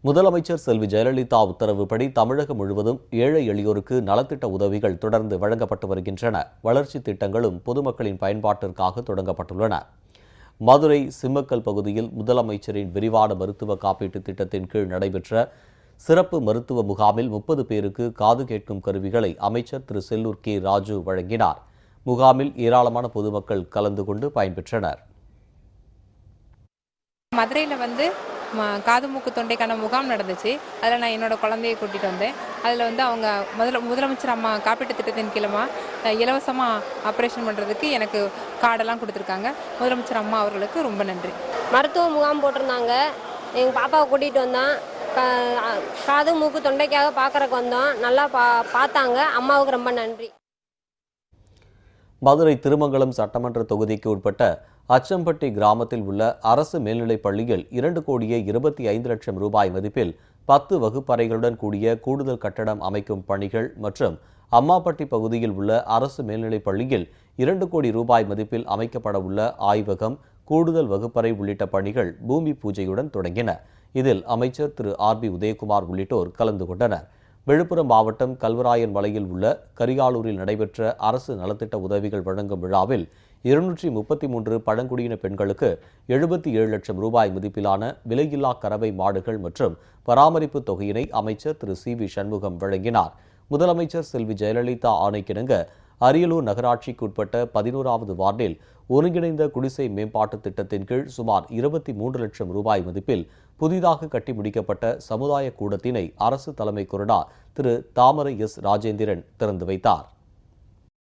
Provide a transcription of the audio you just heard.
முதலமைச்சர் செல்வி ஜெயலலிதா உத்தரவுப்படி தமிழகம் முழுவதும் ஏழை எளியோருக்கு நலத்திட்ட உதவிகள் தொடர்ந்து வழங்கப்பட்டு வருகின்றன. வளர்ச்சித் திட்டங்களும் பொதுமக்களின் பயன்பாட்டிற்காக தொடங்கப்பட்டுள்ளன. மதுரை சிம்மக்கல் பகுதியில் முதலமைச்சரின் விரிவான மருத்துவ காப்பீட்டு திட்டத்தின் கீழ் நடைபெற்ற சிறப்பு மருத்துவ முகாமில் 30 பேருக்கு காது கேட்கும் கருவிகளை அமைச்சர் திரு செல்லூர் கே ராஜு வழங்கினார். முகாமில் ஏராளமான பொதுமக்கள் கலந்து கொண்டு பயன்பெற்றனர். மதுரையில் காது மூக்கு தொண்டைக்கான முகாம் நடந்துச்சு. அதில் நான் என்னோட குழந்தையை கூட்டிகிட்டு வந்தேன். அதில் அவங்க முதலமைச்சர் அம்மா காப்பீட்டு திட்டத்தின் கீழமா இலவசமாக ஆப்ரேஷன் பண்ணுறதுக்கு எனக்கு கார்டெல்லாம் கொடுத்துருக்காங்க. முதலமைச்சர் அம்மா அவர்களுக்கு ரொம்ப நன்றி. மருத்துவ முகாம் போட்டிருந்தாங்க. எங்கள் பாப்பாவை கூட்டிகிட்டு வந்தோம். காது மூக்கு தொண்டைக்காக பார்க்குறக்கு வந்தோம். நல்லா பார்த்தாங்க. அம்மாவுக்கு ரொம்ப நன்றி. மதுரை திருமங்கலம் சட்டமன்ற தொகுதிக்கு உட்பட்ட அச்சம்பட்டி கிராமத்தில் உள்ள அரசு மேல்நிலைப் பள்ளியில் 2,25,00,000 ரூபாய் மதிப்பில் 10 வகுப்பறைகளுடன் கூடிய கூடுதல் கட்டடம் அமைக்கும் பணிகள் மற்றும் அம்மாப்பட்டி பகுதியில் உள்ள அரசு மேல்நிலைப் பள்ளியில் 2 கோடி ரூபாய் மதிப்பில் அமைக்கப்பட உள்ள ஆய்வகம், கூடுதல் வகுப்பறை உள்ளிட்ட பணிகள் பூமி பூஜையுடன் தொடங்கின. இதில் அமைச்சர் திரு ஆர்.பி. உதயகுமார் உள்ளிட்டோர் கலந்து கொண்டனர். விழுப்புரம் மாவட்டம் கல்வராயன் மலையில் உள்ள கரியாலூரில் நடைபெற்ற அரசு நலத்திட்ட உதவிகள் வழங்கும் விழாவில் 233 பழங்குடியின பெண்களுக்கு 77 லட்சம் ரூபாய் மதிப்பிலான விலையில்லா கறவை மாடுகள் மற்றும் பராமரிப்பு தொகையினை அமைச்சர் திரு சி.வி. சண்முகம் வழங்கினார். முதலமைச்சர் செல்வி ஜெயலலிதா ஆணைக்கிணங்க அரியலூர் நகராட்சிக்கு உட்பட்ட 11வது வார்டில் ஒருங்கிணைந்த குடிசை மேம்பாட்டு திட்டத்தின் கீழ் சுமார் 23 லட்சம் ரூபாய் மதிப்பில் புதிதாக கட்டி முடிக்கப்பட்ட சமுதாய கூடத்தினை அரசு தலைமை கொறடா திரு தாமரை எஸ். ராஜேந்திரன் திறந்து வைத்தார்.